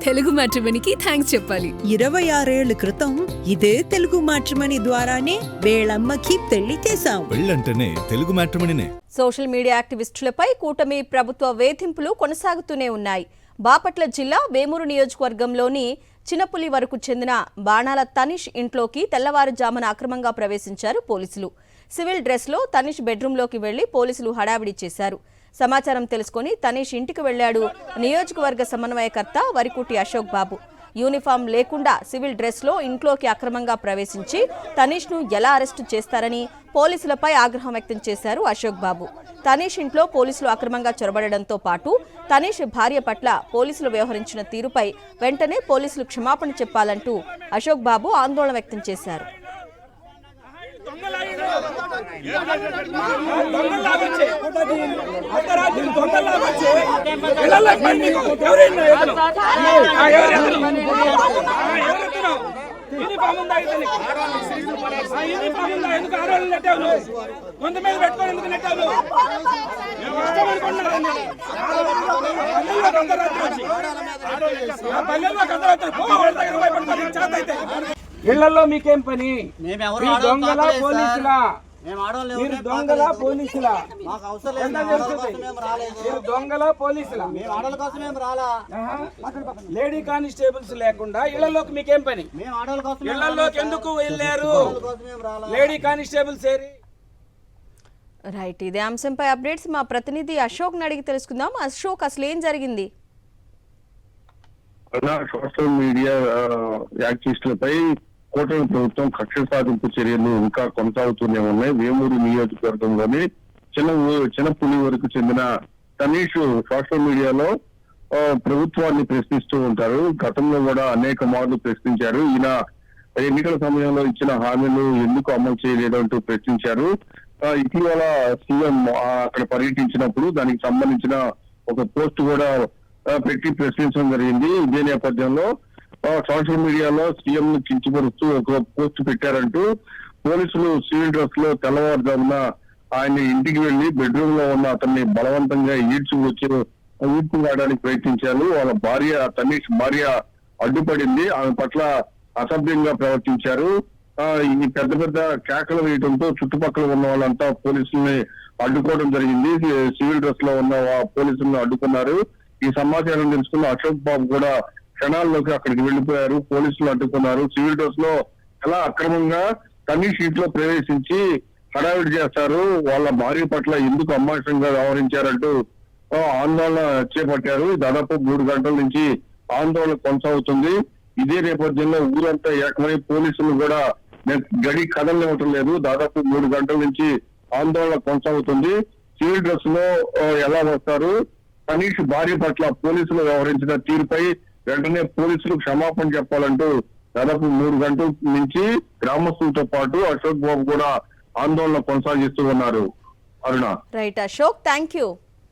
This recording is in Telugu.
తెలుగు మ్యాట్రిమోనీకి థ్యాంక్స్ చెప్పాలి. 26 ఏళ్ల క్రితం ఇదే తెలుగు మ్యాట్రిమోనీ ద్వారానే వేళమ్మకి పెళ్లి చేశాం. పెళ్ళంటేనే తెలుగు మ్యాట్రిమోనీనే. సోషల్ మీడియా యాక్టివిస్టులపై కూటమి ప్రభుత్వ వేధింపులు కొనసాగుతూనే ఉన్నాయి. బాపట్ల జిల్లా వేమూరు నియోజకవర్గంలోని చిన్నపులి వరకు చెందిన బాణాల తనీష్ ఇంట్లోకి తెల్లవారుజామున అక్రమంగా ప్రవేశించారు పోలీసులు. సివిల్ డ్రెస్లో తనీష్ బెడ్రూంలోకి వెళ్లి పోలీసులు హడావిడి చేశారు. సమాచారం తెలుసుకుని తనీష్ ఇంటికి వెళ్లాడు నియోజకవర్గ సమన్వయకర్త వరికుటి అశోక్ బాబు. యూనిఫామ్ లేకుండా సివిల్ డ్రెస్లో ఇంట్లోకి అక్రమంగా ప్రవేశించి తనీష్ను ఎలా అరెస్టు చేస్తారని పోలీసులపై ఆగ్రహం వ్యక్తం చేశారు అశోక్ బాబు. తనీష్ ఇంట్లో పోలీసులు అక్రమంగా చొరబడడంతో పాటు తనీష్ భార్య పట్ల పోలీసులు వ్యవహరించిన తీరుపై వెంటనే పోలీసులు క్షమాపణ చెప్పాలంటూ అశోక్ బాబు ఆందోళన వ్యక్తం చేశారు. ఇళ్లలో మీకేం పని? దొంగల పోలీసులా? మీరు దొంగల పోలీసులా? మీరు దొంగల పోలీసులా? లేడీ కానిస్టేబుల్స్ లేకుండా ఇళ్లలోకి మీకేం పని? ఇళ్లలోకి ఎందుకు వెళ్ళారు లేడీ కానిస్టేబుల్స్? రైట్, ఇదే అంశంపై అప్డేట్స్ మా ప్రతినిధి అశోక్ అడిగి తెలుసుకుందాం. అశోక్, అసలు ఏం జరిగింది? సోషల్ మీడియా యాక్టివిస్టులపై కూటమి ప్రభుత్వం కక్ష సాధింపు చర్యలు ఇంకా కొనసాగుతూనే ఉన్నాయి. వేమూరు నియోజకవర్గంలోని చిన్నపులి వరకు చెందిన తనీష్ సోషల్ మీడియాలో ప్రభుత్వాన్ని ప్రశ్నిస్తూ ఉంటారు. గతంలో కూడా అనేక మార్లు ప్రశ్నించారు. ఈయన ఎన్నికల సమయంలో ఇచ్చిన హామీలు ఎందుకు అమలు చేయలేదంటూ ప్రశ్నించారు. ఇటీవల సీఎం అక్కడ పర్యటించినప్పుడు దానికి సంబంధించిన ఒక పోస్ట్ కూడా పెట్టి ప్రశ్నించడం జరిగింది. ఇదే నేపథ్యంలో సోషల్ మీడియాలో సీఎం ను కించపరుస్తూ ఒక పోస్ట్ పెట్టారంటూ పోలీసులు సివిల్ డ్రెస్ లో తెల్లవారుజామున ఆయన ఇంటికి వెళ్లి బెడ్రూమ్ లో ఉన్న అతన్ని బలవంతంగా ఈడ్చు రావడానికి ప్రయత్నించారు. వాళ్ళ భార్య తనీష్ భార్య అడ్డుపడింది. ఆమె పట్ల అసభ్యంగా ప్రవర్తించారు. ఈ పెద్ద పెద్ద కేకలు వేయడంతో చుట్టుపక్కల ఉన్న వాళ్ళంతా పోలీసుల్ని అడ్డుకోవడం జరిగింది. సివిల్ డ్రెస్ లో ఉన్న పోలీసులను అడ్డుకున్నారు. ఈ సమాచారం తెలుసుకున్న అశోక్ బాబు కూడా క్షణాల్లోకి అక్కడికి వెళ్లిపోయారు. పోలీసులు అడ్డుకున్నారు. సివిల్ డ్రెస్ లో ఎలా అక్రమంగా తనీష్ ఇంట్లో ప్రవేశించి హడావిడి చేస్తారు, వాళ్ళ భార్య పట్ల ఎందుకు అమానుషంగా వ్యవహరించారంటూ ఆందోళన చేపట్టారు. దాదాపు 3 గంటల నుంచి ఆందోళన కొనసాగుతుంది. ఇదే నేపథ్యంలో ఊరంతా ఏకమై పోలీసులు కూడా గడి కదలనివ్వటం లేదు. దాదాపు 3 గంటల నుంచి ఆందోళన కొనసాగుతుంది. సివిల్ డ్రెస్ లో ఎలా వస్తారు? తనీష్ భార్య పట్ల పోలీసులు వ్యవహరించిన తీరుపై వెంటనే పోలీసులు క్షమాపణ చెప్పాలంటూ దాదాపు 3 గంటల నుంచి గ్రామస్తులతో పాటు అశోక్ బాబు కూడా ఆందోళన కొనసాగిస్తూ ఉన్నారు. Aruna. Right Ashok, thank you.